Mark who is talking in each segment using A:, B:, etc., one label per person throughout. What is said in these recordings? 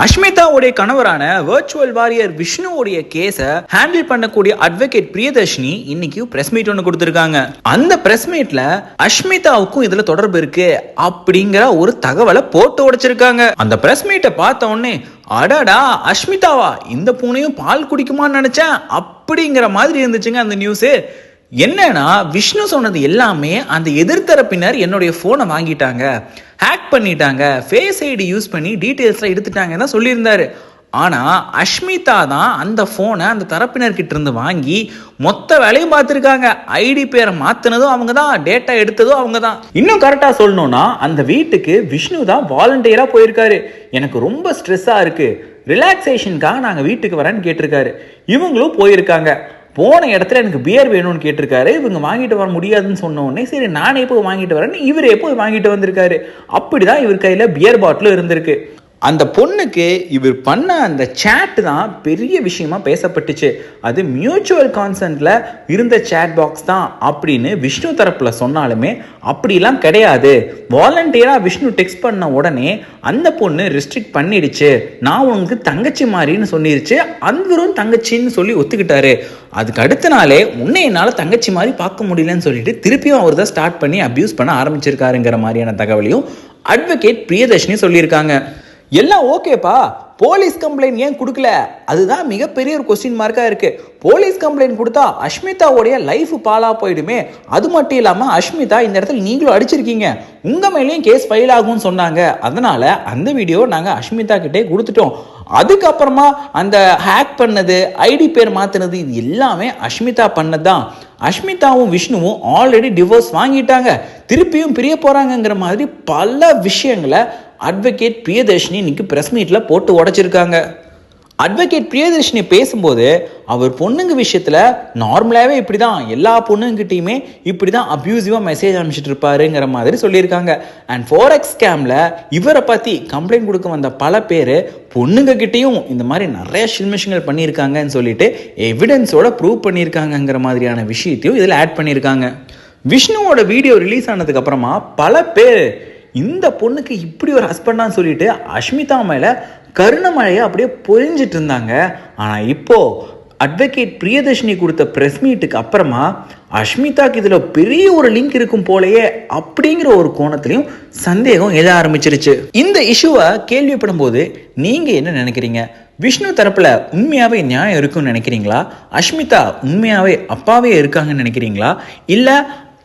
A: அஷ்மிதாவுடைய கணவரான virtual warrior விஷ்ணுவோடைய கேஸை handle பண்ணக்கூடிய அட்வொகேட் பிரியதர்ஷினி இன்னைக்கு பிரஸ் மீட் ஒன்று கொடுத்திருக்காங்க. அந்த பிரஸ் மீட்ல அஷ்மிதாவுக்கும் இதுல தொடர்பு இருக்கு அப்படிங்கிற ஒரு தகவலை போட்டு உடைச்சிருக்காங்க. அந்த பிரஸ் மீட்டை பார்த்த உடனே அடடா அஷ்மிதாவா, இந்த பூனையும் பால் குடிக்குமான்னு நினைச்சேன் அப்படிங்கிற மாதிரி இருந்துச்சுங்க அந்த நியூஸ். என்னன்னா விஷ்ணு சொன்னது எல்லாமே அந்த எதிர்த்தரப்பினர் என்னுடைய போனை வாங்கிட்டாங்க, ஹேக் பண்ணிட்டாங்க, ஃபேஸ் ஐடி யூஸ் பண்ணி டீட்டெயில்ஸ்லாம் எடுத்துட்டாங்கன்னு தான் சொல்லியிருந்தாரு. ஆனால் அஷ்மிதா தான் அந்த ஃபோனை அந்த தரப்பினர்கிட்ட இருந்து வாங்கி மொத்த வேலையும் பார்த்துருக்காங்க. ஐடி பேரை மாற்றினதும் அவங்க தான், டேட்டா எடுத்ததும் அவங்க தான். இன்னும் கரெக்டாக சொல்லணும்னா அந்த வீட்டுக்கு விஷ்ணு தான் வாலண்டியராக போயிருக்காரு. எனக்கு ரொம்ப ஸ்ட்ரெஸ்ஸாக இருக்குது, ரிலாக்ஸேஷனுக்காக நாங்கள் வீட்டுக்கு வரேன்னு கேட்டிருக்காரு. இவங்களும் போயிருக்காங்க. போன இடத்துல எனக்கு பியர் வேணும்னு கேட்டிருக்காரு. இவங்க வாங்கிட்டு வர முடியாதுன்னு சொன்ன உடனே சரி நானே போய் வாங்கிட்டு வரேன்னு இவரே போய் வாங்கிட்டு வந்திருக்காரு. அப்படிதான் இவர் கையில் பியர் பாட்டிலும் இருந்திருக்கு. அந்த பொண்ணுக்கு இவர் பண்ண அந்த சேட் தான் பெரிய விஷயமா பேசப்பட்டுச்சு. அது மியூச்சுவல் கான்சென்ட்ல இருந்த சேட் பாக்ஸ் தான் அப்படின்னு விஷ்ணு தரப்புல சொன்னாலுமே அப்படிலாம் கிடையாது. வாலண்டியரா விஷ்ணு டெக்ஸ்ட் பண்ண உடனே அந்த பொண்ணு ரெஸ்ட்ரிக்ட் பண்ணிடுச்சு, நான் உனக்கு தங்கச்சி மாதிரின்னு சொல்லிருச்சு. அன்பரும் தங்கச்சின்னு சொல்லி ஒத்துக்கிட்டாரு. அதுக்கு அடுத்த நாளே உன்னை என்னால் தங்கச்சி மாதிரி பார்க்க முடியலன்னு சொல்லிட்டு திருப்பியும் அவர் தான் ஸ்டார்ட் பண்ணி அபியூஸ் பண்ண ஆரம்பிச்சிருக்காருங்கிற மாதிரியான தகவலையும் அட்வொகேட் பிரியதர்ஷினி சொல்லியிருக்காங்க. எல்லாம் ஓகேப்பா, போலீஸ் கம்ப்ளைண்ட் ஏன் கொடுக்கல, அதுதான் மிகப்பெரிய ஒரு கொஸ்டின் மார்க்காக இருக்கு. போலீஸ் கம்ப்ளைண்ட் கொடுத்தா அஷ்மிதாவுடைய லைஃப் பாலா போயிடுமே. அது மட்டும் இல்லாமல் அஷ்மிதா இந்த இடத்துல நீங்களும் அடிச்சிருக்கீங்க, உங்க மேலேயும் கேஸ் ஃபைல் ஆகும்னு சொன்னாங்க. அதனால அந்த வீடியோ நாங்கள் அஷ்மிதா கிட்டே கொடுத்துட்டோம். அதுக்கப்புறமா அந்த ஹேக் பண்ணது, ஐடி பேர் மாத்தினது, இது எல்லாமே அஷ்மிதா பண்ணதான். அஷ்மிதாவும் விஷ்ணுவும் ஆல்ரெடி டிவோர்ஸ் வாங்கிட்டாங்க, திருப்பியும் பிரிய போறாங்கிற மாதிரி பல விஷயங்களை அட்வொகேட் பிரியதர்ஷினி இன்னைக்கு பிரஸ் மீட்ல போட்டு உடைச்சிருக்காங்க. அட்வொகேட் பிரியதர்ஷினி பேசும்போது அவர் பொண்ணுங்க விஷயத்துல நார்மலாவே இப்படிதான், எல்லா பொண்ணுங்கிட்டையுமே இப்படிதான் அபியூசிவா மெசேஜ் அனுப்பிச்சிட்டு இருப்பாருங்கிற மாதிரி சொல்லியிருக்காங்க. அண்ட் ஃபோரெக்ஸ் ஸ்கேம்ல இவரை பத்தி கம்ப்ளைண்ட் கொடுக்க வந்த பல பேர் பொண்ணுங்க கிட்டையும் இந்த மாதிரி நிறைய சில்மிஷங்கள் பண்ணியிருக்காங்கன்னு சொல்லிட்டு எவிடன்ஸோட ப்ரூவ் பண்ணியிருக்காங்கிற மாதிரியான விஷயத்தையும் இதில் ஆட் பண்ணியிருக்காங்க. விஷ்ணுவோட வீடியோ ரிலீஸ் ஆனதுக்கு அப்புறமா பல பேர் இந்த பொண்ணுக்கு இப்படி ஒரு ஹஸ்பண்டான்னு சொல்லிட்டு அஷ்மிதா மேல கருணமழையை அப்படியே பொழிஞ்சிட்டு இருந்தாங்க. ஆனால் இப்போ அட்வொகேட் பிரியதர்ஷினி கொடுத்த பிரஸ் மீட்டுக்கு அப்புறமா அஷ்மிதாக்கு இதில் பெரிய ஒரு லிங்க் இருக்கும் போலயே அப்படிங்கிற ஒரு கோணத்திலையும் சந்தேகம் எழ ஆரம்பிச்சிருச்சு. இந்த இஷ்யூவை கேள்விப்படும் போது நீங்க என்ன நினைக்கிறீங்க? விஷ்ணு தரப்புல உண்மையாவே நியாயம் இருக்குன்னு நினைக்கிறீங்களா? அஷ்மிதா உண்மையாவே அப்பாவே இருக்காங்கன்னு நினைக்கிறீங்களா? இல்ல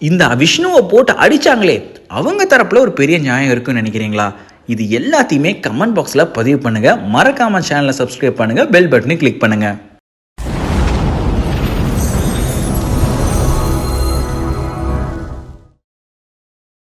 A: இந்த விஷ்ணுவை போட்டு அடிச்சாங்களே அவங்க தரப்புல ஒரு பெரிய நியாயம் இருக்குன்னு நினைக்கிறீங்களா? இது எல்லாத்தையுமே கமெண்ட் பாக்ஸ்ல பதிவு பண்ணுங்க. மறக்காம சேனலை சப்ஸ்கிரைப் பண்ணுங்க, பெல் பட்டனை கிளிக் பண்ணுங்க.